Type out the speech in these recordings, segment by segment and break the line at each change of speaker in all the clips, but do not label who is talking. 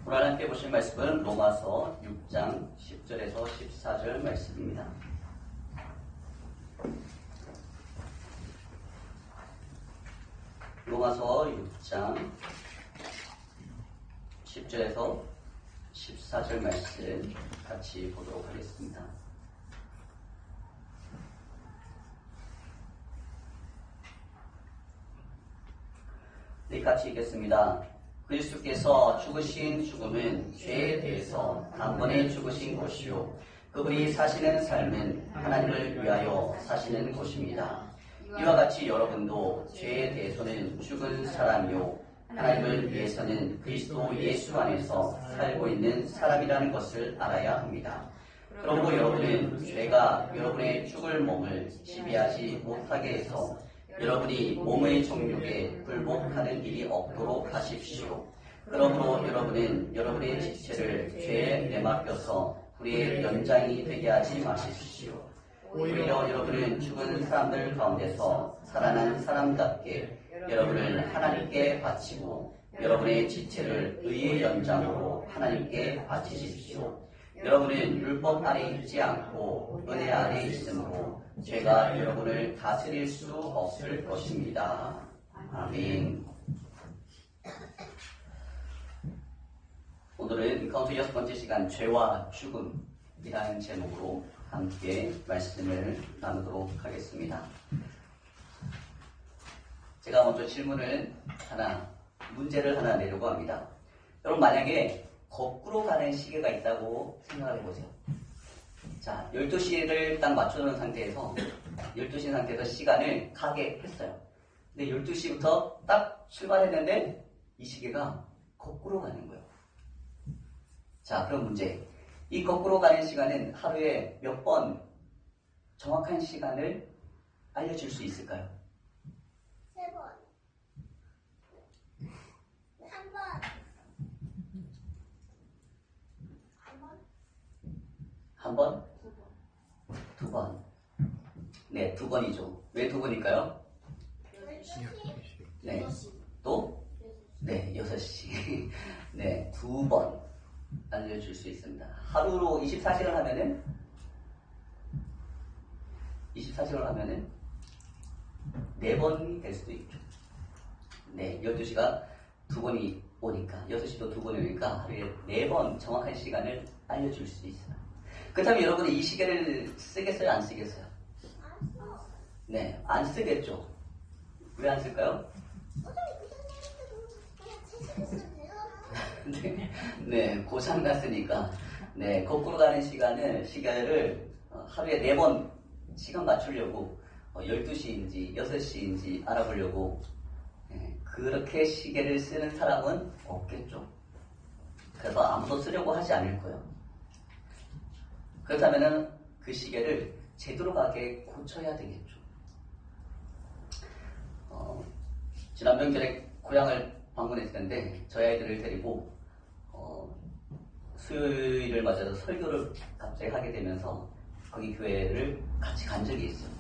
오늘 함께 보실 말씀은 로마서 6장 10절에서 14절 말씀입니다. 로마서 6장 10절에서 14절 말씀 같이 보도록 하겠습니다. 네, 같이 읽겠습니다. 그리스도께서 죽으신 죽음은 죄에 대해서 단번에 죽으신 것이요 그분이 사시는 삶은 하나님을 위하여 사시는 것입니다. 이와 같이 여러분도 죄에 대해서는 죽은 사람이요 하나님을 위해서는 그리스도 예수 안에서 살고 있는 사람이라는 것을 알아야 합니다. 그러므로 여러분은 죄가 여러분의 죽을 몸을 지배하지 못하게 해서 여러분이 몸의 정욕에 굴복하는 일이 없도록 하십시오. 그러므로 여러분은 여러분의 지체를 죄에 내맡겨서 불의의 연장이 되게 하지 마십시오. 오히려 여러분은 죽은 사람들 가운데서 살아난 사람답게 여러분을 하나님께 바치고 여러분의 지체를 의의 연장으로 하나님께 바치십시오. 여러분은 율법 아래 있지 않고 은혜 아래 있으므로 죄가 여러분을 다스릴 수 없을 것입니다. 아멘. 오늘은 카운트 6번째 시간 죄와 죽음이라는 제목으로 함께 말씀을 나누도록 하겠습니다. 제가 먼저 문제를 하나 내려고 합니다. 여러분, 만약에 거꾸로 가는 시계가 있다고 생각을 해보세요. 자, 12시를 딱 맞춰놓은 상태에서 12시 상태에서 시간을 가게 했어요. 근데 12시부터 딱 출발했는데 이 시계가 거꾸로 가는 거예요. 자, 그럼 문제. 이 거꾸로 가는 시간은 하루에 몇 번 정확한 시간을 알려줄 수 있을까요?
3번. 1번.
한 번? 두 번. 네, 2번이죠. 왜 2번일까요?
12시.
네. 또? 네, 6시. 네, 2번 알려줄 수 있습니다. 하루로 24시간 하면은 4번이 될 수도 있죠. 네, 12시가 2번이 오니까 6시도 2번이 오니까 하루에 4번 정확한 시간을 알려줄 수 있어요. 그렇다면 여러분은 이 시계를 쓰겠어요? 안 쓰겠어요? 네, 안 쓰겠죠. 왜 안 쓸까요? 네, 고장났으니까. 네, 거꾸로 가는 시계를 하루에 4번 시간 맞추려고 12시인지 6시인지 알아보려고 그렇게 시계를 쓰는 사람은 없겠죠. 그래서 아무도 쓰려고 하지 않을 거예요. 그렇다면 그 시계를 제대로 가게 고쳐야 되겠죠. 지난 명절에 고향을 방문했을 텐데 저희 아이들을 데리고 수요일을 맞아서 설교를 갑자기 하게 되면서 거기 교회를 같이 간 적이 있어요.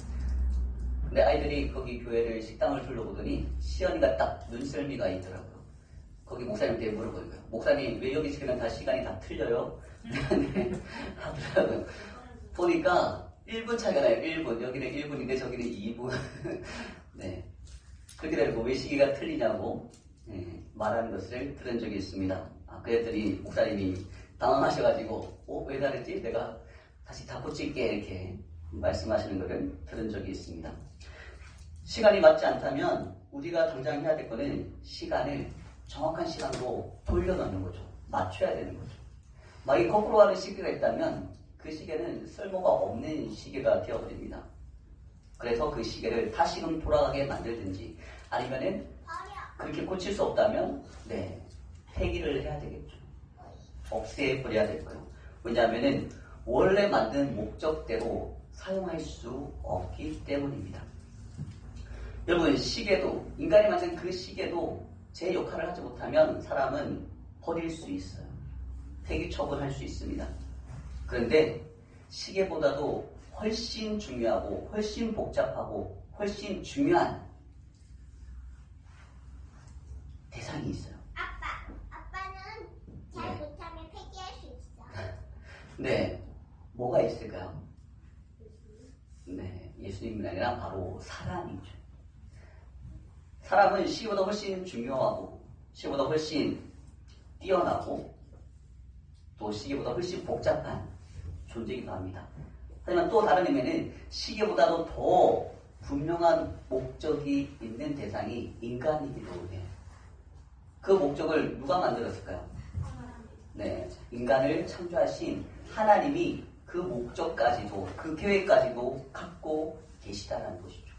근데 아이들이 거기 교회를 식당을 둘러보더니 시연이가 딱 눈썰미가 있더라고요. 거기 목사님한테 물어보는 거예요. 목사님, 왜 여기 지금 다 시간이 다 틀려요? 네, 하더라고요. 보니까 1분 차이가 나요. 1분. 여기는 1분인데 저기는 2분. 네. 그렇게 되고 왜 시기가 틀리냐고 말하는 것을 들은 적이 있습니다. 그랬더니 목사님이 당황하셔가지고 왜 다르지? 내가 다시 다 고칠게 이렇게 말씀하시는 것을 들은 적이 있습니다. 시간이 맞지 않다면 우리가 당장 해야 될 거는 시간을 정확한 시간으로 돌려놓는 거죠. 맞춰야 되는 거죠. 만약에 거꾸로 가는 시계가 있다면 그 시계는 쓸모가 없는 시계가 되어버립니다. 그래서 그 시계를 다시금 돌아가게 만들든지 아니면은 그렇게 고칠 수 없다면 폐기를 해야 되겠죠. 없애버려야 될 거예요. 왜냐하면은 원래 만든 목적대로 사용할 수 없기 때문입니다. 여러분, 시계도 인간이 만든 그 시계도 제 역할을 하지 못하면 사람은 버릴 수 있어요. 폐기 처분할 수 있습니다. 그런데 시계보다도 훨씬 중요하고 훨씬 복잡하고 훨씬 중요한 대상이 있어요.
아빠는
네. 네, 뭐가 있을까요? 네, 예수님이 아니라 바로 사람이죠. 사람은 시보다 훨씬 중요하고 시보다 훨씬 뛰어나고 또 시계보다 훨씬 복잡한 존재이기도 합니다. 하지만 또 다른 의미는 시계보다도 더 분명한 목적이 있는 대상이 인간이기도 해요. 그 목적을 누가 만들었을까요? 네, 인간을 창조하신 하나님이 그 목적까지도 그 계획까지도 갖고 계시다는 것이죠.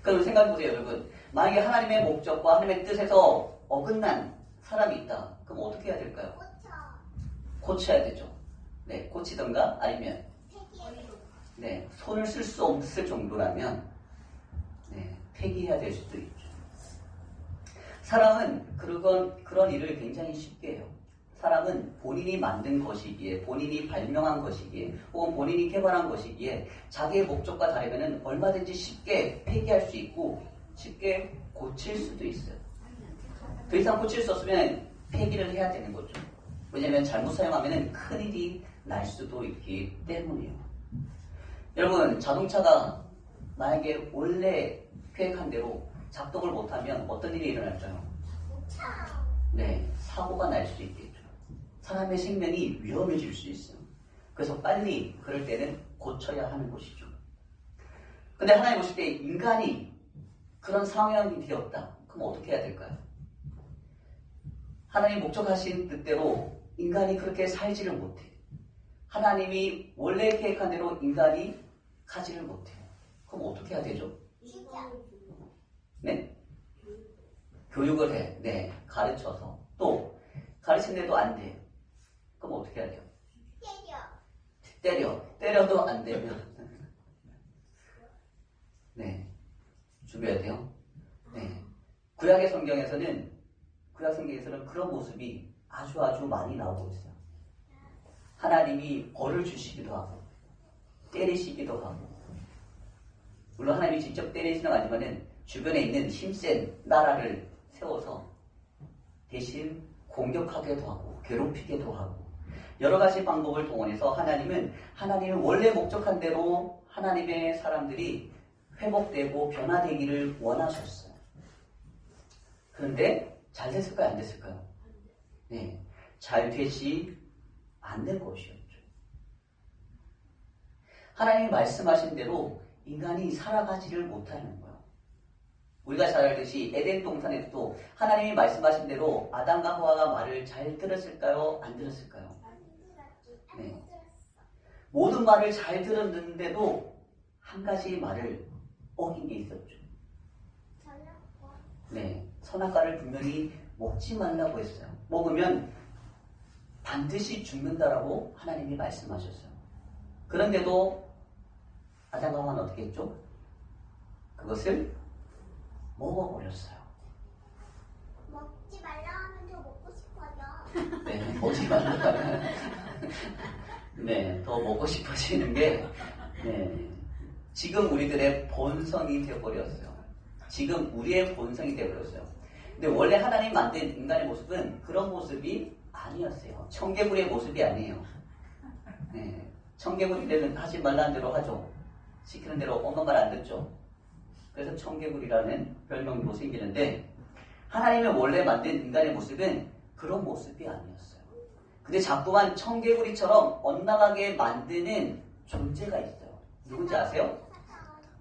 그럼 생각해보세요, 여러분. 만약에 하나님의 목적과 하나님의 뜻에서 어긋난 사람이 있다. 그럼 어떻게 해야 될까요? 고쳐야 되죠. 네, 고치던가 아니면 네, 손을 쓸 수 없을 정도라면 네, 폐기해야 될 수도 있죠. 사람은 그런 일을 굉장히 쉽게 해요. 사람은 본인이 만든 것이기에, 본인이 발명한 것이기에, 혹은 본인이 개발한 것이기에 자기의 목적과 다르면 얼마든지 쉽게 폐기할 수 있고 쉽게 고칠 수도 있어요. 더 이상 고칠 수 없으면 폐기를 해야 되는 거죠. 왜냐하면 잘못 사용하면 큰일이 날 수도 있기 때문이에요. 여러분, 자동차가 만약에 원래 계획한 대로 작동을 못하면 어떤 일이 일어날까요? 네, 사고가 날 수 있겠죠. 사람의 생명이 위험해질 수 있어요. 그래서 빨리 그럴 때는 고쳐야 하는 것이죠. 근데 하나님 보실 때 인간이 그런 상황이 되었다. 그럼 어떻게 해야 될까요? 하나님 목적하신 뜻대로 인간이 그렇게 살지를 못해. 하나님이 원래 계획한 대로 인간이 가지를 못해요. 그럼 어떻게 해야 되죠? 네? 교육을 해. 네. 가르쳐서. 또 가르치는데도 안 돼요. 그럼 어떻게 해야 돼요? 때려도 안 되면 네. 죽여야 돼요. 네. 구약 성경에서는 그런 모습이 아주 많이 나오고 있어요. 하나님이 벌을 주시기도 하고 때리시기도 하고, 물론 하나님이 직접 때리시는 건 아니지만은 주변에 있는 힘센 나라를 세워서 대신 공격하기도 하고 괴롭히기도 하고 여러 가지 방법을 동원해서 하나님이 원래 목적한 대로 하나님의 사람들이 회복되고 변화되기를 원하셨어요. 그런데 잘 됐을까요? 안 됐을까요? 네, 잘 되지 않는 것이었죠. 하나님이 말씀하신 대로 인간이 살아가지를 못하는 거예요. 우리가 잘 알듯이 에덴 동산에서도 하나님이 말씀하신 대로 아담과 하와가 말을 잘 들었을까요? 안 들었을까요? 네. 모든 말을 잘 들었는데도 한 가지 말을 어긴 게 있었죠. 네, 선악과를 분명히 먹지 말라고 했어요. 먹으면 반드시 죽는다라고 하나님이 말씀하셨어요. 그런데도 아담과 하와는 어떻게 했죠? 그것을 먹어버렸어요.
먹지 말라 하면 더 먹고 싶어져.
네, 먹지 말라고 하면 네, 더 먹고 싶어지는 게 네, 지금 우리들의 본성이 되어버렸어요. 지금 우리의 본성이 되어버렸어요. 근데 원래 하나님 만든 인간의 모습은 그런 모습이 아니었어요. 청개구리의 모습이 아니에요. 네, 청개구리들은 하지 말라는 대로 하죠. 시키는 대로 엄마 말 안 듣죠. 그래서 청개구리라는 별명도 생기는데 하나님이 원래 만든 인간의 모습은 그런 모습이 아니었어요. 근데 자꾸만 청개구리처럼 엇나가게 만드는 존재가 있어요. 누군지 아세요?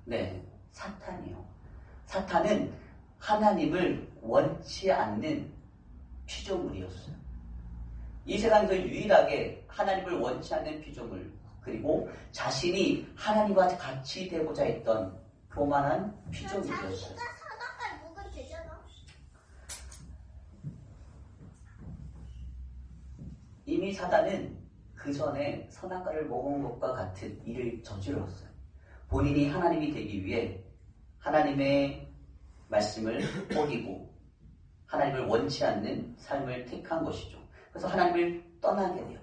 네, 사탄이요. 사탄은 하나님을 원치 않는 피조물이었어요. 이 세상에서 유일하게 하나님을 원치 않는 피조물, 그리고 자신이 하나님과 같이 되고자 했던 교만한 피조물이었어요.
자기가 선악과를 먹으면 되잖아.
이미 사단은 그 전에 선악과를 먹은 것과 같은 일을 저질렀어요. 본인이 하나님이 되기 위해 하나님의 말씀을 어기고 하나님을 원치 않는 삶을 택한 것이죠. 그래서 하나님을 떠나게 돼요.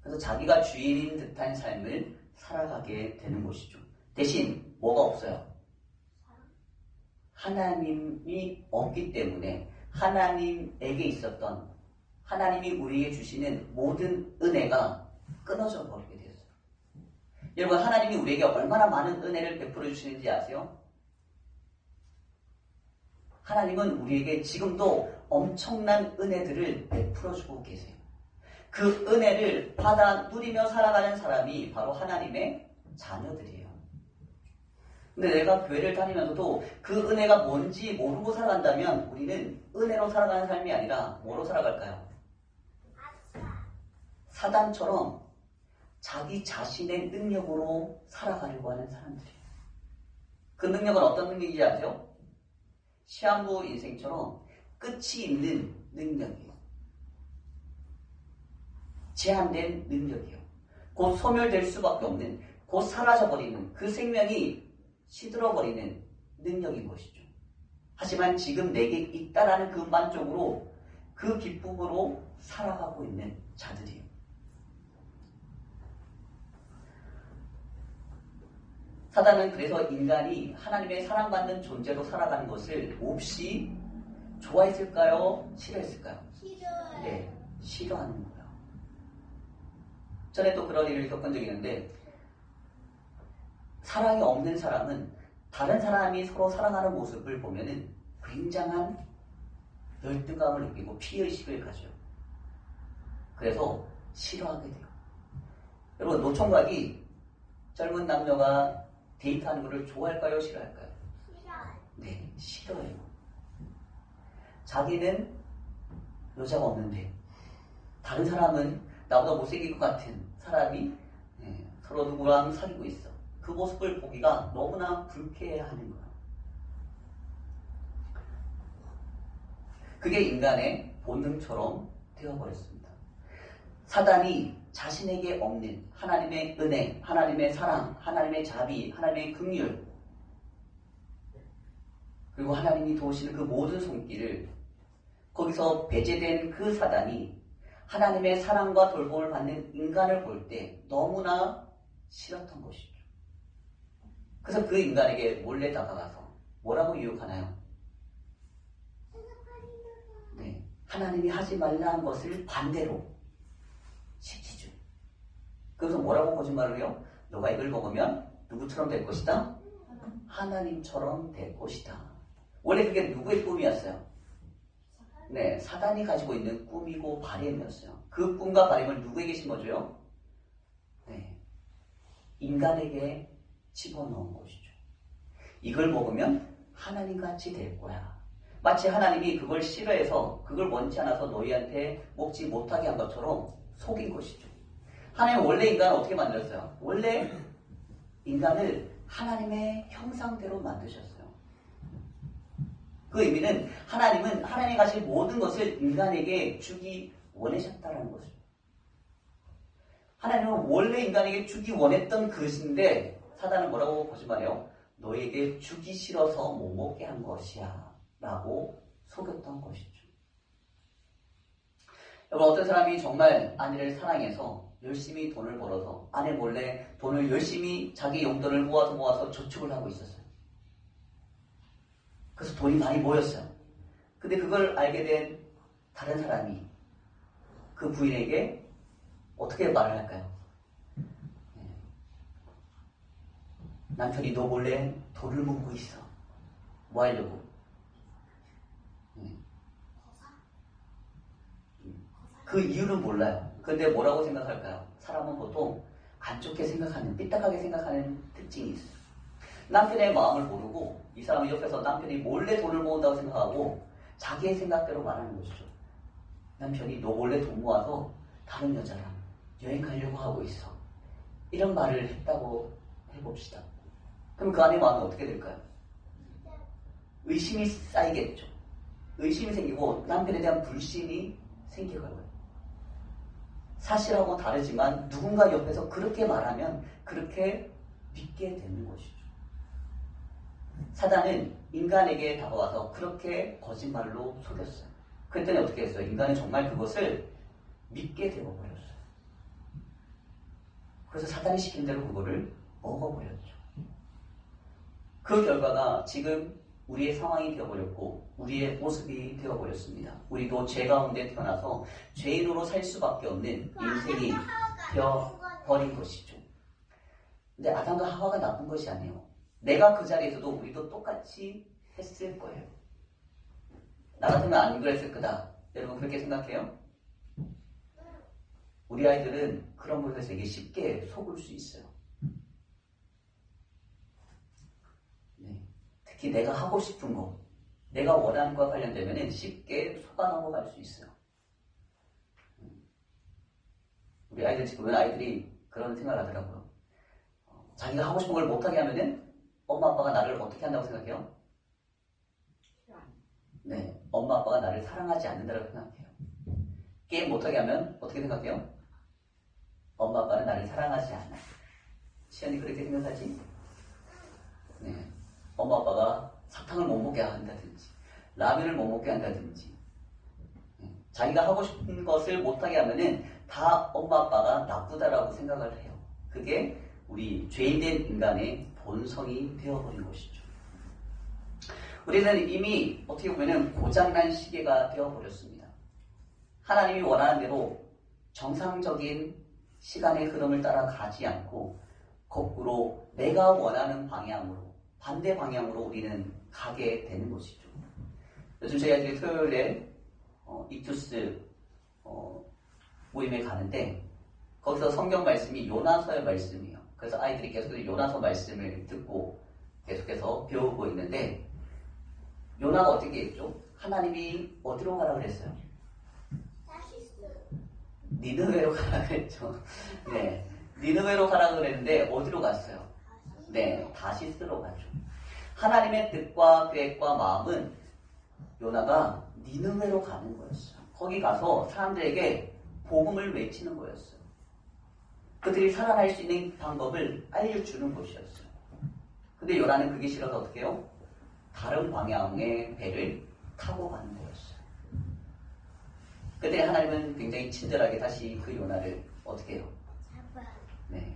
그래서 자기가 주인인 듯한 삶을 살아가게 되는 것이죠. 대신 뭐가 없어요? 하나님이 없기 때문에 하나님에게 있었던, 하나님이 우리에게 주시는 모든 은혜가 끊어져 버리게 되었어요. 여러분, 하나님이 우리에게 얼마나 많은 은혜를 베풀어 주시는지 아세요? 하나님은 우리에게 지금도 엄청난 은혜들을 베풀어 주고 계세요. 그 은혜를 받아 누리며 살아가는 사람이 바로 하나님의 자녀들이에요. 근데 내가 교회를 다니면서도 그 은혜가 뭔지 모르고 살아간다면 우리는 은혜로 살아가는 삶이 아니라 뭐로 살아갈까요? 사단처럼 자기 자신의 능력으로 살아가려고 하는 사람들이에요. 그 능력은 어떤 능력인지 아세요? 시한부 인생처럼 끝이 있는 능력이에요. 제한된 능력이에요. 곧 소멸될 수밖에 없는, 곧 사라져버리는, 그 생명이 시들어버리는 능력인 것이죠. 하지만 지금 내게 있다라는 그 만족으로, 그 기쁨으로 살아가고 있는 자들이에요. 사단은 그래서 인간이 하나님의 사랑받는 존재로 살아가는 것을 몹시 좋아했을까요? 싫어했을까요?
싫어요.
네, 싫어하는 거예요. 전에 또 그런 일을 겪은 적이 있는데, 사랑이 없는 사람은 다른 사람이 서로 사랑하는 모습을 보면은 굉장한 열등감을 느끼고 피의식을 가져요. 그래서 싫어하게 돼요. 여러분, 노총각이 젊은 남녀가 데이트하는 것을 좋아할까요? 싫어할까요?
싫어요.
네, 싫어해요. 자기는 여자가 없는데 다른 사람은 나보다 못생길 것 같은 사람이 서로 누구랑 사귀고 있어. 그 모습을 보기가 너무나 불쾌해하는 거야. 그게 인간의 본능처럼 되어버렸습니다. 사단이 자신에게 없는 하나님의 은혜, 하나님의 사랑, 하나님의 자비, 하나님의 긍휼, 그리고 하나님이 도우시는 그 모든 손길을, 거기서 배제된 그 사단이 하나님의 사랑과 돌봄을 받는 인간을 볼 때 너무나 싫었던 것이죠. 그래서 그 인간에게 몰래 다가가서 뭐라고 유혹하나요? 네, 하나님이 하지 말라는 것을 반대로 시키죠. 그래서 뭐라고 거짓말을 해요? 너가 이걸 먹으면 누구처럼 될 것이다? 하나님처럼 될 것이다. 원래 그게 누구의 꿈이었어요? 네, 사단이 가지고 있는 꿈이고 바램이었어요. 그 꿈과 바램을 누구에게 심어줘요? 네, 인간에게 집어넣은 것이죠. 이걸 먹으면 하나님같이 될 거야. 마치 하나님이 그걸 싫어해서, 그걸 원치 않아서 너희한테 먹지 못하게 한 것처럼 속인 것이죠. 하나님은 원래 인간을 어떻게 만들었어요? 원래 인간을 하나님의 형상대로 만드셨어요. 그 의미는 하나님은 하나님이 가진 모든 것을 인간에게 주기 원하셨다는 것이죠. 하나님은 원래 인간에게 주기 원했던 것인데 사단은 뭐라고 거짓말해요? 너에게 주기 싫어서 못 먹게 한 것이야 라고 속였던 것이죠. 여러분, 어떤 사람이 정말 아내를 사랑해서 열심히 돈을 벌어서 아내 몰래 돈을 열심히 자기 용돈을 모아서 저축을 하고 있었어요. 그래서 돈이 많이 모였어요. 근데 그걸 알게 된 다른 사람이 그 부인에게 어떻게 말을 할까요? 남편이 너 몰래 돈을 모으고 있어. 뭐 하려고? 그 이유는 몰라요. 근데 뭐라고 생각할까요? 사람은 보통 안 좋게 생각하는, 삐딱하게 생각하는 특징이 있어요. 남편의 마음을 모르고 이 사람은 옆에서 남편이 몰래 돈을 모은다고 생각하고 자기의 생각대로 말하는 것이죠. 남편이 너 몰래 돈 모아서 다른 여자랑 여행 가려고 하고 있어. 이런 말을 했다고 해봅시다. 그럼 그 아내의 마음이 어떻게 될까요? 의심이 쌓이겠죠. 의심이 생기고 남편에 대한 불신이 생겨가고요. 사실하고 다르지만 누군가 옆에서 그렇게 말하면 그렇게 믿게 되는 것이죠. 사단은 인간에게 다가와서 그렇게 거짓말로 속였어요. 그랬더니 어떻게 했어요? 인간은 정말 그것을 믿게 되어버렸어요. 그래서 사단이 시킨 대로 그거를 먹어버렸죠. 그 결과가 지금 우리의 상황이 되어버렸고 우리의 모습이 되어버렸습니다. 우리도 죄 가운데 태어나서 죄인으로 살 수밖에 없는 인생이 되어버린 것이죠. 근데 아담과 하와가 나쁜 것이 아니에요. 내가 그 자리에서도 우리도 똑같이 했을 거예요. 나 같으면 안 그랬을 거다. 여러분 그렇게 생각해요? 우리 아이들은 그런 것에서 되게 쉽게 속을 수 있어요. 네. 특히 내가 하고 싶은 거, 내가 원하는 것과 관련되면 쉽게 속아 넘어갈 수 있어요. 우리 아이들 지금 아이들이 그런 생각을 하더라고요. 자기가 하고 싶은 걸 못하게 하면은 엄마 아빠가 나를 어떻게 한다고 생각해요? 네, 엄마 아빠가 나를 사랑하지 않는다고 생각해요. 게임 못하게 하면 어떻게 생각해요? 엄마 아빠는 나를 사랑하지 않아. 시연이 그렇게 생각하지? 네, 엄마 아빠가 사탕을 못 먹게 한다든지 라면을 못 먹게 한다든지 자기가 하고 싶은 것을 못하게 하면은 다 엄마 아빠가 나쁘다라고 생각을 해요. 그게 우리 죄인된 인간의 본성이 되어버린 것이죠. 우리는 이미 어떻게 보면 고장난 시계가 되어버렸습니다. 하나님이 원하는 대로 정상적인 시간의 흐름을 따라 가지 않고 거꾸로 내가 원하는 방향으로 반대 방향으로 우리는 가게 되는 것이죠. 요즘 저희 아이들이 토요일에 이투스 모임에 가는데 거기서 성경 말씀이 요나서의 말씀이에요. 그래서 아이들이 계속해서 요나서 말씀을 듣고 계속해서 배우고 있는데 요나가 어떻게 했죠? 하나님이 어디로 가라 그랬어요?
다시스.
니느웨로 가라 그랬죠. 네, 니느웨로 가라 그랬는데 어디로 갔어요? 네, 다시스로 가죠. 하나님의 뜻과 계획과 마음은 요나가 니느웨로 가는 거였어요. 거기 가서 사람들에게 복음을 외치는 거였어요. 그들이 살아날 수 있는 방법을 알려주는 것이었어요. 근데 요나는 그게 싫어서 어떻게 해요? 다른 방향의 배를 타고 가는 거였어요. 그때 하나님은 굉장히 친절하게 다시 그 요나를 어떻게 해요? 네,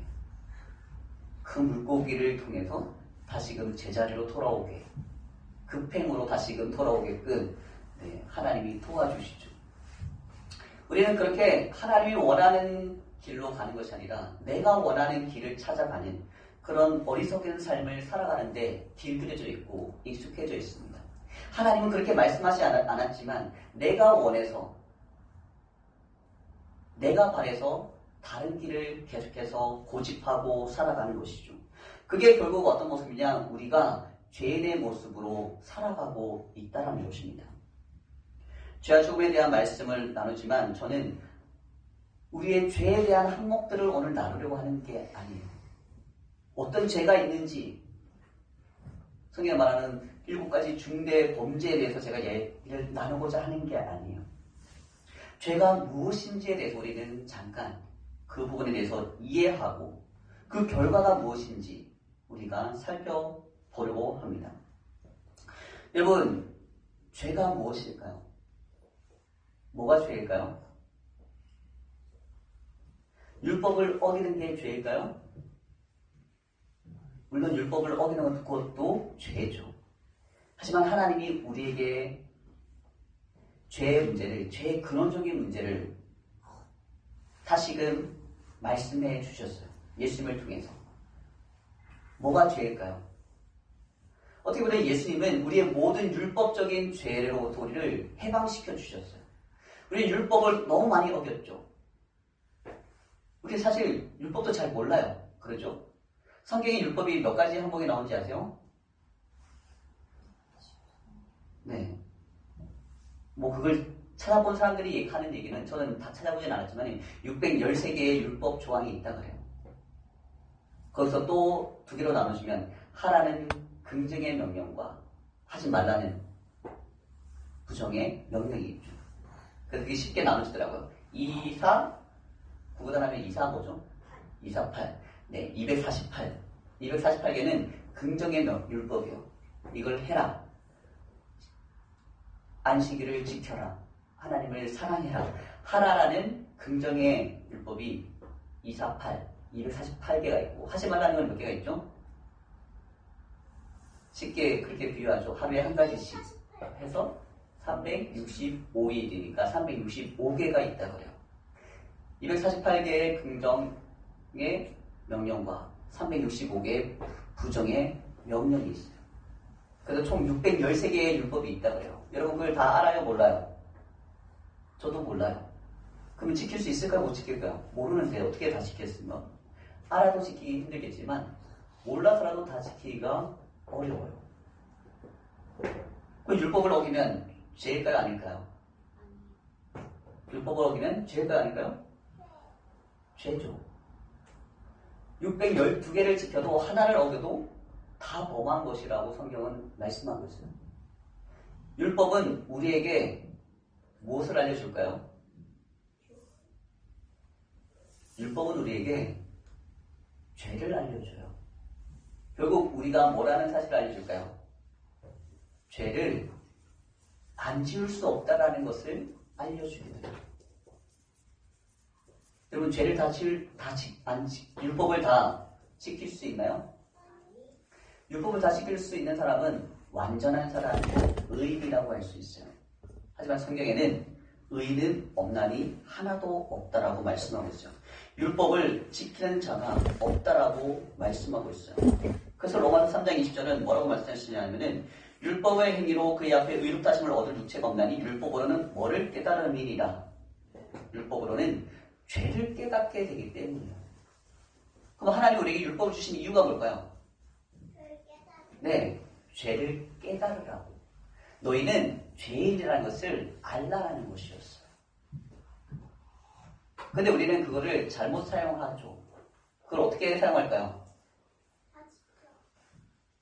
그 물고기를 통해서 다시금 제자리로 돌아오게 급행으로 다시금 돌아오게끔 하나님이 도와주시죠. 우리는 그렇게 하나님이 원하는 길로 가는 것이 아니라 내가 원하는 길을 찾아가는 그런 어리석은 삶을 살아가는데 길들여져 있고 익숙해져 있습니다. 하나님은 그렇게 말씀하지 않았지만 내가 원해서 내가 바래서 다른 길을 계속해서 고집하고 살아가는 것이죠. 그게 결국 어떤 모습이냐? 우리가 죄인의 모습으로 살아가고 있다는 것입니다. 죄와 죽음에 대한 말씀을 나누지만 저는 우리의 죄에 대한 항목들을 오늘 나누려고 하는 게 아니에요. 어떤 죄가 있는지 성경에 말하는 7가지 중대 범죄에 대해서 제가 얘기를 나누고자 하는 게 아니에요. 죄가 무엇인지에 대해서 우리는 잠깐 그 부분에 대해서 이해하고 그 결과가 무엇인지 우리가 살펴보려고 합니다. 여러분, 죄가 무엇일까요? 뭐가 죄일까요? 율법을 어기는 게 죄일까요? 물론 율법을 어기는 것도 죄죠. 하지만 하나님이 우리에게 죄의 문제를, 죄의 근원적인 문제를 다시금 말씀해 주셨어요. 예수님을 통해서. 뭐가 죄일까요? 어떻게 보면 예수님은 우리의 모든 율법적인 죄로부터 우리를 해방시켜 주셨어요. 우리 율법을 너무 많이 어겼죠. 우리 사실 율법도 잘 몰라요. 그러죠? 성경에 율법이 몇 가지 항목이 나오는지 아세요? 네. 뭐 그걸 찾아본 사람들이 하는 얘기는 저는 다 찾아보진 않았지만 613개의 율법 조항이 있다 그래요. 거기서 또 두 개로 나누시면 하라는 긍정의 명령과 하지 말라는 부정의 명령이 있죠. 그래서 그게 쉽게 나눠지더라고요. 2, 4, 구구단하면 2, 4 뭐죠? 2, 4, 8. 네, 248. 248개는 긍정의 율법이요. 이걸 해라. 안식일을 지켜라. 하나님을 사랑해라. 하라라는 긍정의 율법이 248, 248개가 있고 하지 말라는 건 몇 개가 있죠? 쉽게 그렇게 비유하죠. 하루에 한 가지씩 해서 365일이니까 365개가 있다고 해요. 248개의 긍정의 명령과 365개의 부정의 명령이 있어요. 그래서 총 613개의 율법이 있다고 해요. 여러분 그걸 다 알아요? 몰라요? 저도 몰라요. 그러면 지킬 수 있을까요? 못 지킬까요? 모르는데 어떻게 다 지켰으면? 알아도 지키기 힘들겠지만 몰라서라도 다 지키기가 어려워요. 그 율법을 어기면 죄일까요? 아닐까요? 율법을 어기면 죄일까요? 아닐까요? 죄죠. 612개를 지켜도 하나를 어겨도 다 범한 것이라고 성경은 말씀하고 있어요. 율법은 우리에게 무엇을 알려줄까요? 율법은 우리에게 죄를 알려줘요. 결국 우리가 뭐라는 사실을 알려줄까요? 죄를 안 지을 수 없다라는 것을 알려주게 돼요. 여러분 죄를 율법을 다 지킬 수 있나요? 율법을 다 지킬 수 있는 사람은 완전한 사람이고 의인이라고 할 수 있어요. 하지만 성경에는 의인은 없나니 하나도 없다라고 말씀하고 있어요. 율법을 지키는 자가 없다라고 말씀하고 있어요. 그래서 로마서 3장 20절은 뭐라고 말씀하시냐면은 율법의 행위로 그의 앞에 의롭다심을 얻을 육체가 없나니 율법으로는 뭐를 깨달음이니라. 율법으로는 죄를 깨닫게 되기 때문이에요. 그럼 하나님 우리에게 율법을 주신 이유가 뭘까요? 네, 죄를 깨달으라고. 너희는 죄인이라는 것을 알라라는 것이었어요. 근데 우리는 그거를 잘못 사용하죠. 그걸 어떻게 사용할까요?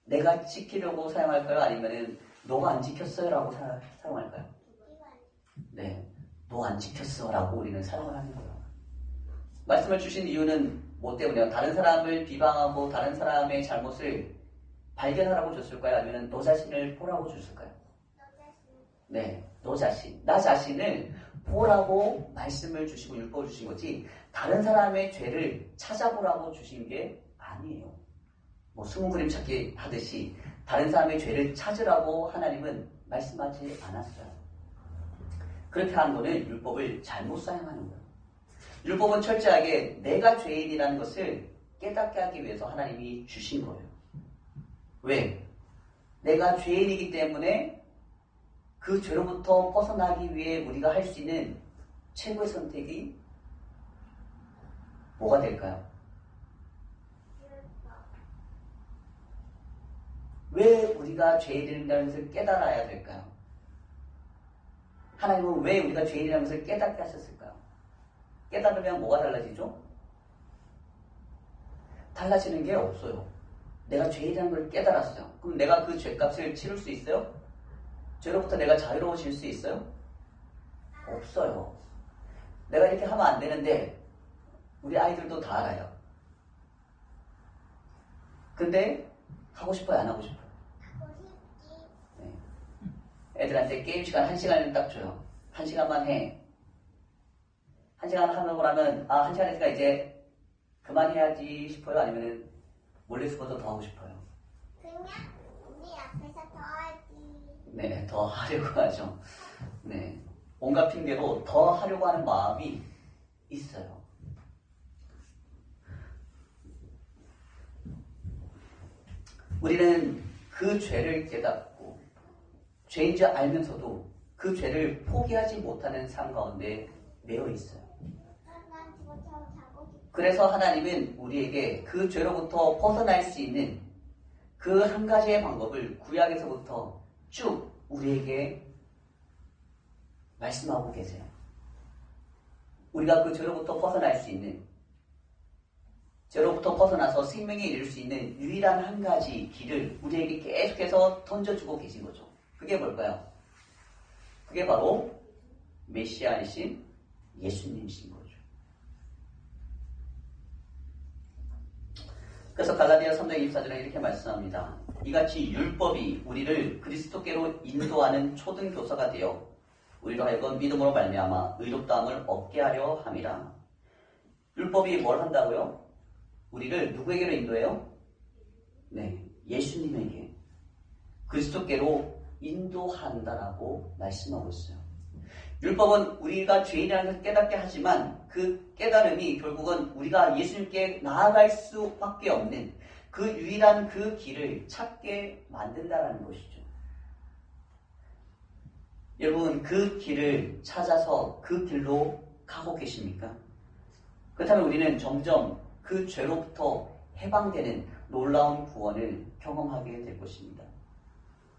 내가 지키려고 사용할까요? 아니면은 너가 안 지켰어요? 라고 사용할까요? 네, 너 안 지켰어 라고 우리는 사용을 하는 거예요. 말씀을 주신 이유는 뭐 때문에요? 다른 사람을 비방하고 다른 사람의 잘못을 발견하라고 줬을까요? 아니면 너 자신을 보라고 줬을까요? 네, 너 자신. 나 자신을 보라고 말씀을 주시고 율법을 주신 거지 다른 사람의 죄를 찾아보라고 주신 게 아니에요. 뭐 숨은 그림 찾기 하듯이 다른 사람의 죄를 찾으라고 하나님은 말씀하지 않았어요. 그렇게 하는 거는 율법을 잘못 사용하는 거예요. 율법은 철저하게 내가 죄인이라는 것을 깨닫게 하기 위해서 하나님이 주신 거예요. 왜? 내가 죄인이기 때문에 그 죄로부터 벗어나기 위해 우리가 할 수 있는 최고의 선택이 뭐가 될까요? 왜 우리가 죄인이라는 것을 깨달아야 될까요? 하나님은 왜 우리가 죄인이라는 것을 깨닫게 하셨을까요? 깨달으면 뭐가 달라지죠? 달라지는 게 없어요. 내가 죄인이라는 걸 깨달았어요. 그럼 내가 그 죄값을 치를 수 있어요? 죄로부터 내가 자유로워질 수 있어요? 없어요. 내가 이렇게 하면 안 되는데 우리 아이들도 다 알아요. 근데 하고 싶어요? 안 하고 싶어요? 네. 애들한테 게임 시간 1시간을 딱 줘요. 1시간만 해. 1시간 하고 나면 1시간 했으니까 이제 그만해야지 싶어요? 아니면 몰래 숨어서 더 하고 싶어요?
그냥 우리 앞에서 더 하지.
네, 더 하려고 하죠. 네, 온갖 핑계로 더 하려고 하는 마음이 있어요. 우리는 그 죄를 깨닫고 죄인 줄 알면서도 그 죄를 포기하지 못하는 삶 가운데 매여 있어요.
난 집어쳐서 자고 싶어.
그래서 하나님은 우리에게 그 죄로부터 벗어날 수 있는 그 한 가지의 방법을 구약에서부터 쭉 우리에게 말씀하고 계세요. 우리가 그 죄로부터 벗어날 수 있는, 죄로부터 벗어나서 생명에 이를 수 있는 유일한 한 가지 길을 우리에게 계속해서 던져주고 계신 거죠. 그게 뭘까요? 그게 바로 메시아이신 예수님이신 거죠. 그래서 갈라디아 3장 24절에 이렇게 말씀합니다. 이같이 율법이 우리를 그리스도께로 인도하는 초등교사가 되어 우리로 하여금 믿음으로 말미암아 의롭다함을 얻게 하려 함이라. 율법이 뭘 한다고요? 우리를 누구에게로 인도해요? 네, 예수님에게. 그리스도께로 인도한다라고 말씀하고 있어요. 율법은 우리가 죄인이라는 것을 깨닫게 하지만 그 깨달음이 결국은 우리가 예수님께 나아갈 수밖에 없는 그 유일한 그 길을 찾게 만든다라는 것이죠. 여러분, 그 길을 찾아서 그 길로 가고 계십니까? 그렇다면 우리는 점점 그 죄로부터 해방되는 놀라운 구원을 경험하게 될 것입니다.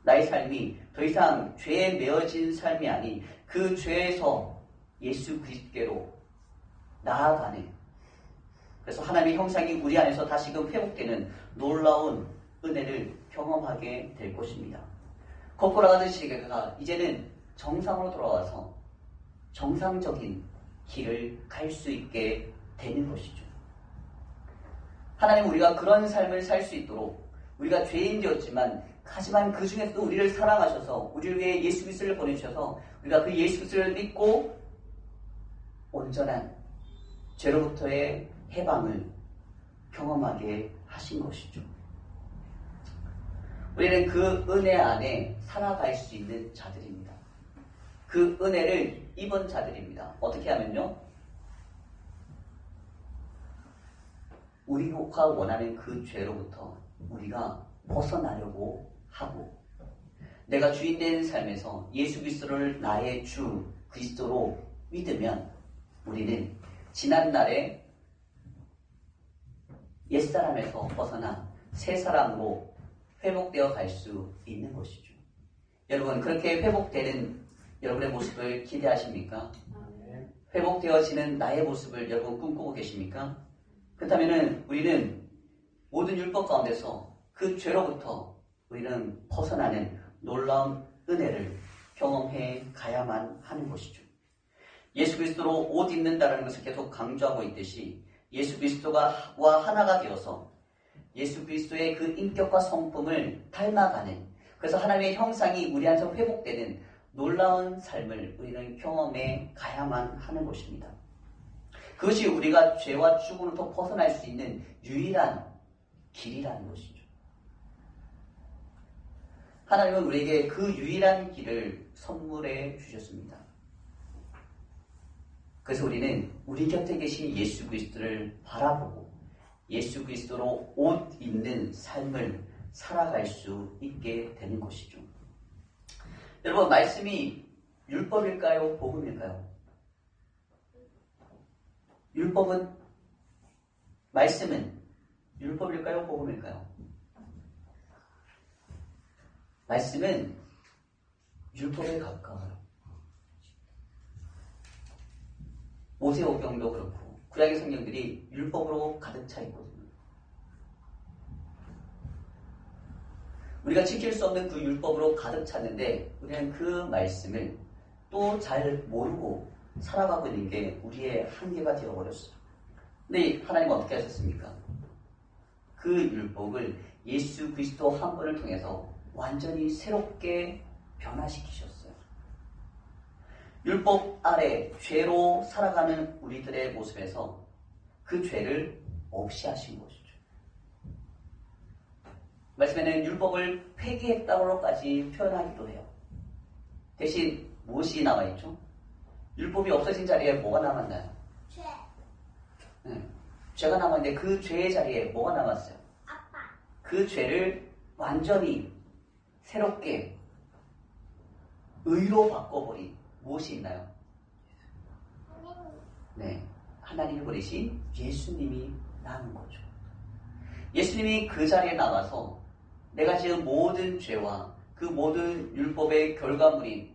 나의 삶이 더 이상 죄에 매어진 삶이 아닌 그 죄에서 예수 그리스도께로 나아가는, 그래서 하나님의 형상이 우리 안에서 다시금 회복되는 놀라운 은혜를 경험하게 될 것입니다. 거꾸로 가는 시계가 이제는 정상으로 돌아와서 정상적인 길을 갈 수 있게 되는 것이죠. 하나님은 우리가 그런 삶을 살 수 있도록, 우리가 죄인 되었지만 하지만 그 중에서도 우리를 사랑하셔서 우리를 위해 예수 그리스도를 보내주셔서 우리가 그 예수 그리스도를 믿고 온전한 죄로부터의 해방을 경험하게 하신 것이죠. 우리는 그 은혜 안에 살아갈 수 있는 자들입니다. 그 은혜를 입은 자들입니다. 어떻게 하면요? 우리가 원하는 그 죄로부터 우리가 벗어나려고 하고, 내가 주인된 삶에서 예수 그리스도를 나의 주 그리스도로 믿으면 우리는 지난날에 옛사람에서 벗어나 새사람으로 회복되어 갈 수 있는 것이죠. 여러분, 그렇게 회복되는 여러분의 모습을 기대하십니까? 회복되어지는 나의 모습을 여러분 꿈꾸고 계십니까? 그렇다면 우리는 모든 율법 가운데서 그 죄로부터 우리는 벗어나는 놀라운 은혜를 경험해 가야만 하는 것이죠. 예수 그리스도로 옷 입는다는 것을 계속 강조하고 있듯이 예수 그리스도와 하나가 되어서 예수 그리스도의 그 인격과 성품을 닮아가는, 그래서 하나님의 형상이 우리 안에서 회복되는 놀라운 삶을 우리는 경험해 가야만 하는 것입니다. 그것이 우리가 죄와 죽음으로부터 벗어날 수 있는 유일한 길이라는 것이죠. 하나님은 우리에게 그 유일한 길을 선물해 주셨습니다. 그래서 우리는 우리 곁에 계신 예수 그리스도를 바라보고 예수 그리스도로 옷 입는 삶을 살아갈 수 있게 되는 것이죠. 여러분, 말씀이 율법일까요? 복음일까요? 말씀은 율법일까요? 복음일까요? 말씀은 율법에 가까워요. 모세오경도 그렇고 구약의 성경들이 율법으로 가득 차 있거든요. 우리가 지킬 수 없는 그 율법으로 가득 찼는데 우리는 그 말씀을 또 잘 모르고 살아가고 있는 게 우리의 한계가 되어버렸어요. 근데 하나님은 어떻게 하셨습니까? 그 율법을 예수 그리스도 한 분을 통해서 완전히 새롭게 변화시키셨어요. 율법 아래 죄로 살아가는 우리들의 모습에서 그 죄를 없이 하신 것이죠. 말씀에는 율법을 폐기했다고까지 표현하기도 해요. 대신 무엇이 남아있죠? 율법이 없어진 자리에 뭐가 남았나요?
죄.
죄가 남았는데 그 죄의 자리에 뭐가 남았어요?
아빠.
그 죄를 완전히 새롭게 의로 바꿔버린 무엇이 있나요? 네, 하나님이 보내신 예수님이 나는 거죠. 예수님이 그 자리에 나와서 내가 지은 모든 죄와 그 모든 율법의 결과물인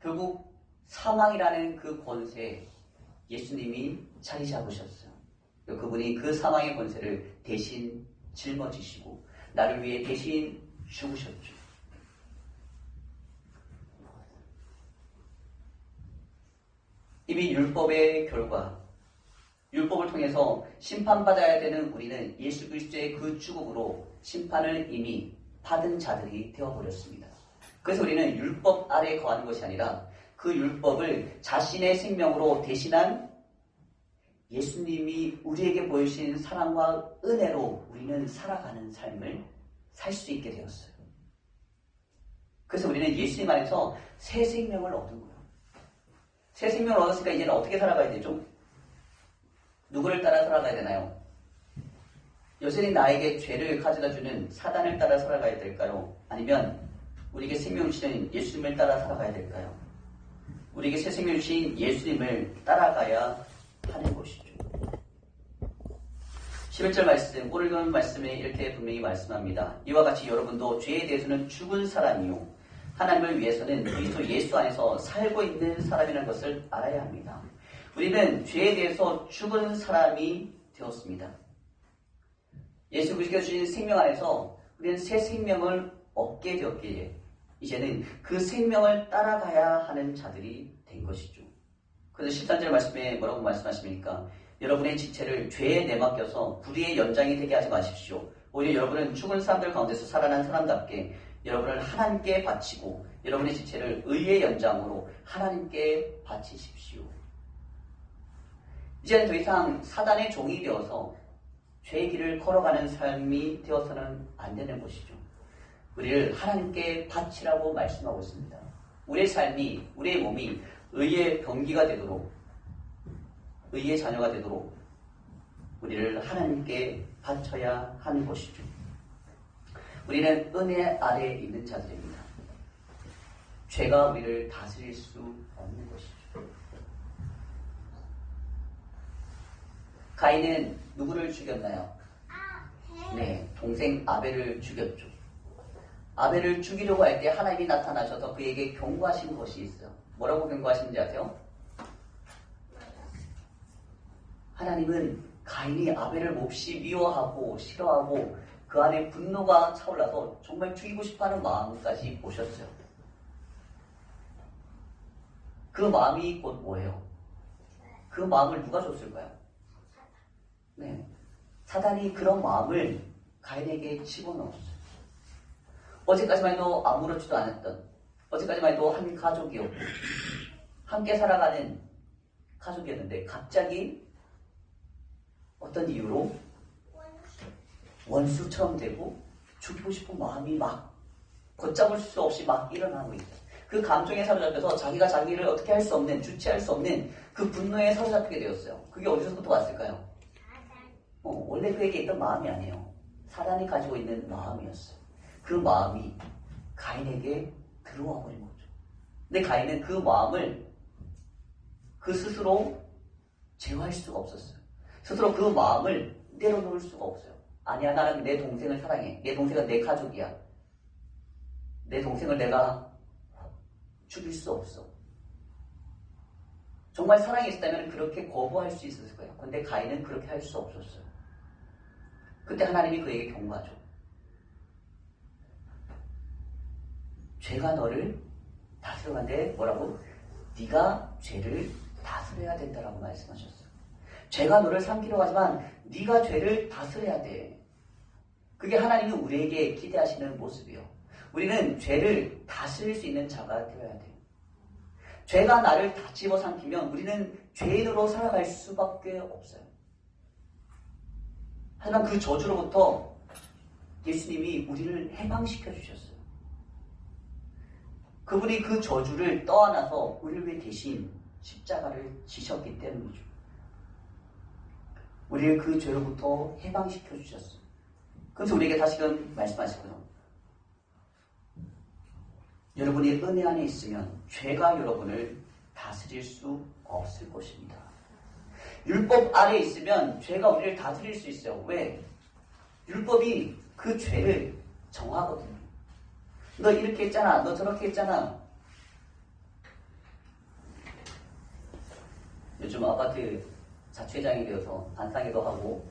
결국 사망이라는 그 권세에 예수님이 자리 잡으셨어요. 그분이 그 사망의 권세를 대신 짊어지시고 나를 위해 대신 죽으셨죠. 이미 율법의 결과, 율법을 통해서 심판받아야 되는 우리는 예수 그리스도의 그 죽음으로 심판을 이미 받은 자들이 되어버렸습니다. 그래서 우리는 율법 아래 거하는 것이 아니라 그 율법을 자신의 생명으로 대신한 예수님이 우리에게 보여주신 사랑과 은혜로 우리는 살아가는 삶을 살 수 있게 되었어요. 그래서 우리는 예수님 안에서 새 생명을 얻은 거예요. 새 생명을 얻었으니까 이제는 어떻게 살아가야 되죠? 누구를 따라 살아가야 되나요? 여전히 나에게 죄를 가져다주는 사단을 따라 살아가야 될까요? 아니면 우리에게 생명을 주시는 예수님을 따라 살아가야 될까요? 우리에게 새 생명을 주신 예수님을 따라가야 하는 것이죠. 11절 말씀, 오늘 말씀에 이렇게 분명히 말씀합니다. 이와 같이 여러분도 죄에 대해서는 죽은 사람이요 하나님을 위해서는 그리스도 예수 안에서 살고 있는 사람이라는 것을 알아야 합니다. 우리는 죄에 대해서 죽은 사람이 되었습니다. 예수 그리스도께서 주신 생명 안에서 우리는 새 생명을 얻게 되었기에 이제는 그 생명을 따라가야 하는 자들이 된 것이죠. 그래서 13절 말씀에 뭐라고 말씀하십니까? 여러분의 지체를 죄에 내맡겨서 불의의 연장이 되게 하지 마십시오. 오히려 여러분은 죽은 사람들 가운데서 살아난 사람답게 여러분을 하나님께 바치고 여러분의 지체를 의의 연장으로 하나님께 바치십시오. 이제는 더 이상 사단의 종이 되어서 죄의 길을 걸어가는 삶이 되어서는 안 되는 것이죠. 우리를 하나님께 바치라고 말씀하고 있습니다. 우리의 삶이, 우리의 몸이 의의 병기가 되도록, 의의 자녀가 되도록 우리를 하나님께 바쳐야 하는 것이죠. 우리는 은혜 아래에 있는 자들입니다. 죄가 우리를 다스릴 수 없는 것이죠. 가인은 누구를 죽였나요? 네, 동생 아벨을 죽였죠. 아벨을 죽이려고 할 때 하나님이 나타나셔서 그에게 경고하신 것이 있어요. 뭐라고 경고하시는지 아세요? 하나님은 가인이 아벨을 몹시 미워하고 싫어하고 그 안에 분노가 차올라서 정말 죽이고 싶어하는 마음까지 보셨어요. 그 마음이 곧 뭐예요? 그 마음을 누가 줬을까요? 네, 사단이 그런 마음을 가인에게 집어넣었어요. 어제까지만 해도 아무렇지도 않았던, 어제까지만 해도 한 가족이었고 함께 살아가는 가족이었는데 갑자기 어떤 이유로 원수처럼 되고 죽이고 싶은 마음이 막 걷잡을 수 없이 막 일어나고 있어요. 그 감정에 사로잡혀서 자기가 자기를 어떻게 할 수 없는, 주체할 수 없는 그 분노에 사로잡히게 되었어요. 그게 어디서부터 왔을까요? 원래 그에게 있던 마음이 아니에요. 사단이 가지고 있는 마음이었어요. 그 마음이 가인에게 들어와 버린 거죠. 근데 가인은 그 마음을 그 스스로 제어할 수가 없었어요. 스스로 그 마음을 내려놓을 수가 없어요. 아니야, 나는 내 동생을 사랑해. 내 동생은 내 가족이야. 내 동생을 내가 죽일 수 없어. 정말 사랑이 있었다면 그렇게 거부할 수 있었을 거예요. 근데 가인은 그렇게 할 수 없었어요. 그때 하나님이 그에게 경고하죠. 죄가 너를 다스려가는데 뭐라고? 네가 죄를 다스려야 된다라고 말씀하셨어요. 죄가 너를 삼키려고 하지만 네가 죄를 다스려야 돼. 그게 하나님이 우리에게 기대하시는 모습이요. 우리는 죄를 다스릴 수 있는 자가 되어야 돼요. 죄가 나를 다 집어삼키면 우리는 죄인으로 살아갈 수밖에 없어요. 하지만 그 저주로부터 예수님이 우리를 해방시켜 주셨어요. 그분이 그 저주를 떠안아서 우리를 위해 대신 십자가를 지셨기 때문이죠. 우리를 그 죄로부터 해방시켜 주셨어요. 그래서 우리에게 다시금 말씀하시고요. 여러분이 은혜 안에 있으면 죄가 여러분을 다스릴 수 없을 것입니다. 율법 아래 있으면 죄가 우리를 다스릴 수 있어요. 왜? 율법이 그 죄를 정하거든요. 너 이렇게 했잖아. 너 저렇게 했잖아. 요즘 아파트 자취장이 되어서 반상회도 하고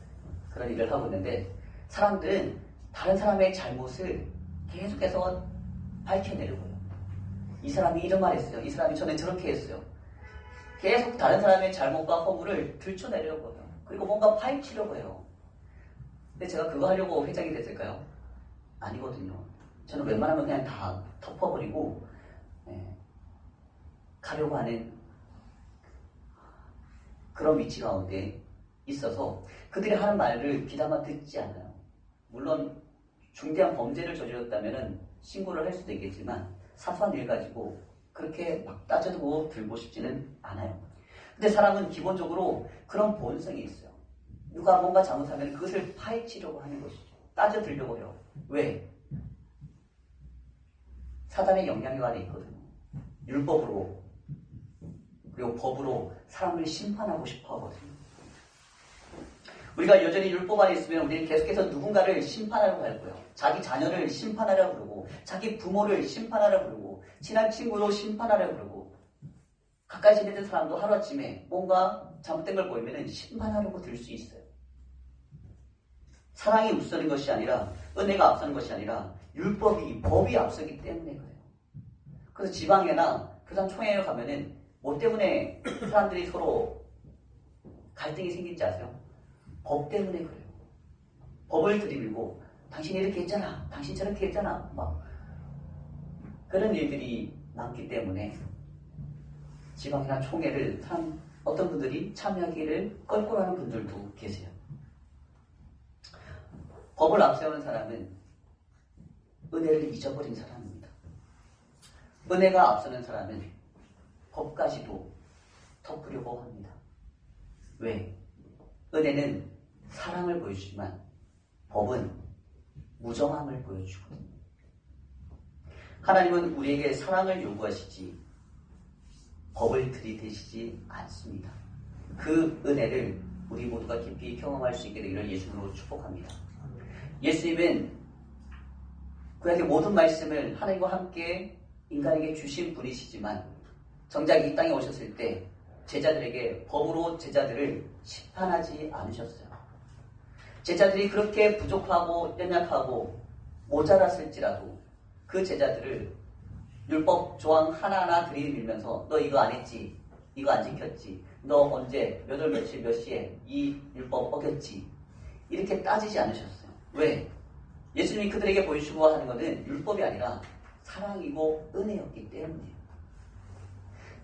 그런 일을 하고 있는데 사람들은 다른 사람의 잘못을 계속해서 밝혀내려고요. 이 사람이 이런 말 했어요. 이 사람이 전에 저렇게 했어요. 계속 다른 사람의 잘못과 허물을 들춰내려고 해요. 그리고 뭔가 파헤치려고 해요. 근데 제가 그거 하려고 회장이 됐을까요? 아니거든요. 저는 웬만하면 그냥 다 덮어버리고 가려고 하는 그런 위치 가운데 있어서 그들이 하는 말을 귀담아 듣지 않아요. 물론 중대한 범죄를 저질렀다면 신고를 할 수도 있겠지만 사소한 일 가지고 그렇게 막 따져두고 들고 싶지는 않아요. 근데 사람은 기본적으로 그런 본성이 있어요. 누가 뭔가 잘못하면 그것을 파헤치려고 하는 것이죠. 따져들려고 해요. 왜? 사단의 영향력 안에 있거든요. 율법으로 그리고 법으로 사람을 심판하고 싶어 하거든요. 우리가 여전히 율법 안에 있으면 우리는 계속해서 누군가를 심판하려고 할 거예요. 자기 자녀를 심판하려고 그러고 자기 부모를 심판하려고 그러고 친한 친구도 심판하려고 그러고 가까이 지내는 사람도 하루아침에 뭔가 잘못된 걸 보이면 심판하려고 들 수 있어요. 사랑이 우선인 것이 아니라 은혜가 앞서는 것이 아니라 법이 앞서기 때문에 그래요. 그래서 지방에나 교단 총회에 가면은 뭐 때문에 사람들이 서로 갈등이 생긴지 아세요? 법 때문에 그래요. 법을 들이밀고 당신이 이렇게 했잖아. 당신 저렇게 했잖아. 막 그런 일들이 많기 때문에 지방이나 총회를 어떤 분들이 참여하기를 껄끄러워하는 분들도 계세요. 법을 앞세우는 사람은 은혜를 잊어버린 사람입니다. 은혜가 앞서는 사람은 법까지도 덮으려고 합니다. 왜? 은혜는 사랑을 보여주지만 법은 무정함을 보여주거든요. 하나님은 우리에게 사랑을 요구하시지 법을 들이대시지 않습니다. 그 은혜를 우리 모두가 깊이 경험할 수 있게 되기를 예수님으로 축복합니다. 예수님은 그에게 모든 말씀을 하나님과 함께 인간에게 주신 분이시지만 정작 이 땅에 오셨을 때 제자들에게 법으로 제자들을 심판하지 않으셨어요. 제자들이 그렇게 부족하고 연약하고 모자랐을지라도 그 제자들을 율법 조항 하나하나 들이밀면서 너 이거 안 했지? 이거 안 지켰지? 너 언제 몇 월 며칠 몇 시에 이 율법 어겼지? 이렇게 따지지 않으셨어요. 왜? 예수님이 그들에게 보여주고 하는 것은 율법이 아니라 사랑이고 은혜였기 때문이에요.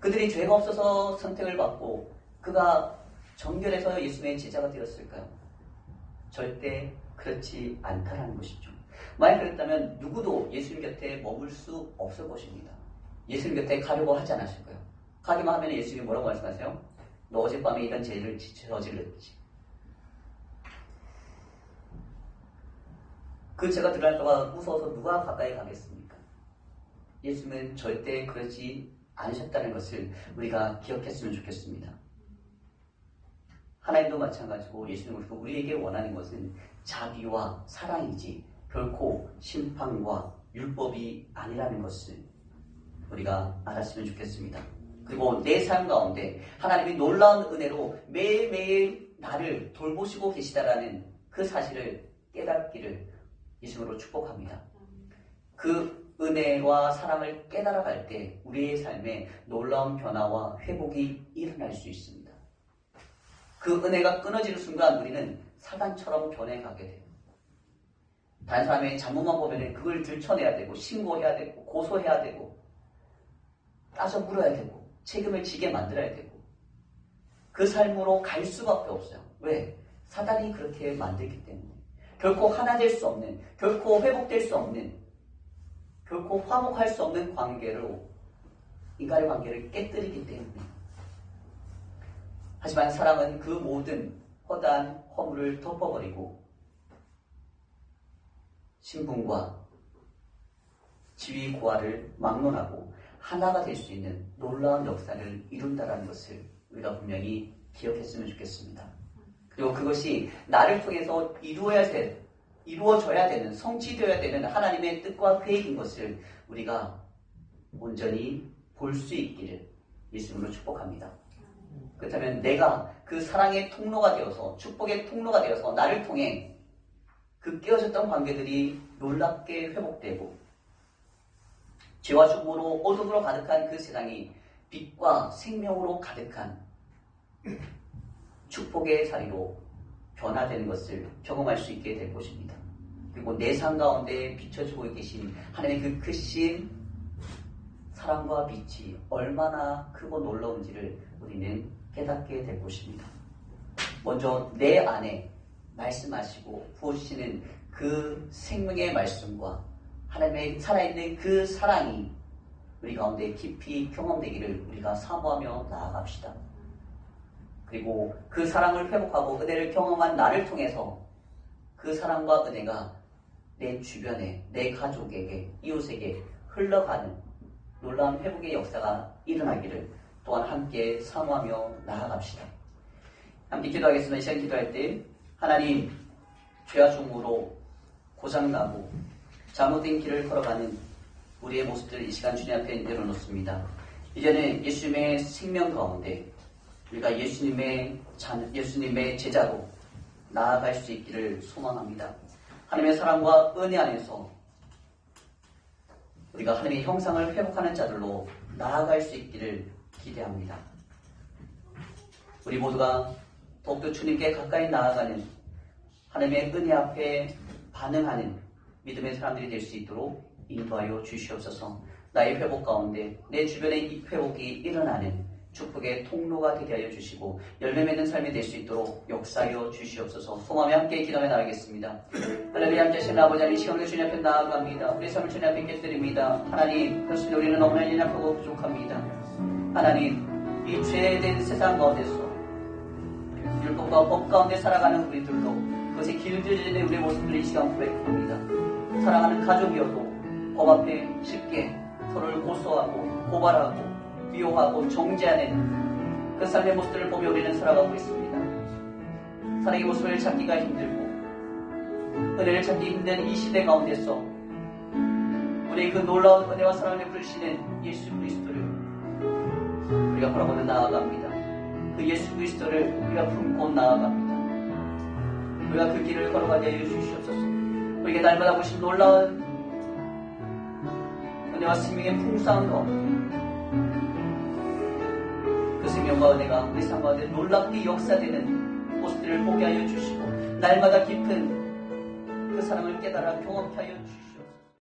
그들이 죄가 없어서 선택을 받고 그가 정결해서 예수님의 제자가 되었을까요? 절대 그렇지 않다라는 것이죠. 만약 그랬다면 누구도 예수님 곁에 머물 수 없을 것입니다. 예수님 곁에 가려고 하지 않았을 거예요. 가기만 하면 예수님이 뭐라고 말씀하세요? 너 어젯밤에 이런 죄를 저질렀지. 그 죄가 드러날까봐 무서워서 누가 가까이 가겠습니까? 예수님은 절대 그러지 않으셨다는 것을 우리가 기억했으면 좋겠습니다. 하나님도 마찬가지고 예수님은 우리에게 원하는 것은 자비와 사랑이지 결코 심판과 율법이 아니라는 것을 우리가 알았으면 좋겠습니다. 그리고 내 삶 가운데 하나님이 놀라운 은혜로 매일매일 나를 돌보시고 계시다라는 그 사실을 깨닫기를 예수님으로 축복합니다. 그 은혜와 사랑을 깨달아갈 때 우리의 삶에 놀라운 변화와 회복이 일어날 수 있습니다. 그 은혜가 끊어지는 순간 우리는 사단처럼 변해가게 돼요. 다른 사람의 잘못만 보면 그걸 들춰내야 되고 신고해야 되고 고소해야 되고 따져 물어야 되고 책임을 지게 만들어야 되고 그 삶으로 갈 수밖에 없어요. 왜? 사단이 그렇게 만들기 때문에 결코 하나 될 수 없는, 결코 회복될 수 없는, 결코 화목할 수 없는 관계로 인간의 관계를 깨뜨리기 때문에. 하지만 사랑은 그 모든 허다한 허물을 덮어버리고 신분과 지위 고하를 막론하고 하나가 될 수 있는 놀라운 역사를 이룬다는 것을 우리가 분명히 기억했으면 좋겠습니다. 그리고 그것이 나를 통해서 이루어져야 되는, 성취되어야 되는 하나님의 뜻과 계획인 것을 우리가 온전히 볼 수 있기를 예수님으로 축복합니다. 그렇다면 내가 그 사랑의 통로가 되어서, 축복의 통로가 되어서 나를 통해 그 깨어졌던 관계들이 놀랍게 회복되고 죄와 죽음으로 어둠으로 가득한 그 세상이 빛과 생명으로 가득한 축복의 자리로 변화되는 것을 경험할 수 있게 될 것입니다. 그리고 내 삶 가운데 비춰주고 계신 하나님의 그 크신 사랑과 빛이 얼마나 크고 놀라운지를 우리는 깨닫게 될 것입니다. 먼저 내 안에 말씀하시고 부어주시는 그 생명의 말씀과 하나님의 살아있는 그 사랑이 우리 가운데 깊이 경험되기를 우리가 사모하며 나아갑시다. 그리고 그 사랑을 회복하고 은혜를 경험한 나를 통해서 그 사랑과 은혜가 내 주변에, 내 가족에게, 이웃에게 흘러가는 놀라운 회복의 역사가 일어나기를 또한 함께 사모하며 나아갑시다. 함께 기도하겠습니다. 이 시간 기도할 때 하나님, 죄와 중으로 고장나고 잘못된 길을 걸어가는 우리의 모습들을 이 시간 주님 앞에 내려놓습니다. 이제는 예수님의 생명 가운데 우리가 예수님의 제자로 나아갈 수 있기를 소망합니다. 하나님의 사랑과 은혜 안에서 우리가 하나님의 형상을 회복하는 자들로 나아갈 수 있기를 기대합니다. 우리 모두가 더욱더 주님께 가까이 나아가는 하나님의 은혜 앞에 반응하는 믿음의 사람들이 될 수 있도록 인도하여 주시옵소서. 나의 회복 가운데 내 주변에 이 회복이 일어나는 축복의 통로가 되게 하여 주시고 열매 맺는 삶이 될 수 있도록 역사하여 주시옵소서. 소망에 함께 기도해 나가겠습니다. 할렐루야. 함께 하시는 아버지 하나님, 이 시간을 주님 앞에 나아갑니다. 우리 삶을 주님 앞에 깨뜨립니다. 하나님, 그렇습니다. 우리는 너무나 연약하고 부족합니다. 하나님, 이 죄된 세상 가운데서 율법과 법 가운데 살아가는 우리들로 그것이 길들여지는 우리의 모습들을 이 시간 고백합니다. 사랑하는 가족이어도 법 앞에 쉽게 서로를 고소하고 고발하고 비호하고 정죄하는 그 삶의 모습들을 보며 우리는 살아가고 있습니다. 사랑의 모습을 찾기가 힘들고 은혜를 찾기 힘든 이 시대 가운데서 우리 그 놀라운 은혜와 사랑을 부르시는 예수 그리스도를 우리가 바라보며 나아갑니다. 그 예수 그리스도를 우리가 품고 나아갑니다. 우리가 그 길을 걸어가게 하여 주시옵소서. 우리에게 날마다 보신 놀라운 은혜와 생명의 풍성한 것, 그 생명과 은혜가 우리 삶 가운데 놀랍게 역사되는 모습들을 보게 하여 주시고 날마다 깊은 그 사랑을 깨달아 경험하여 주시옵소서.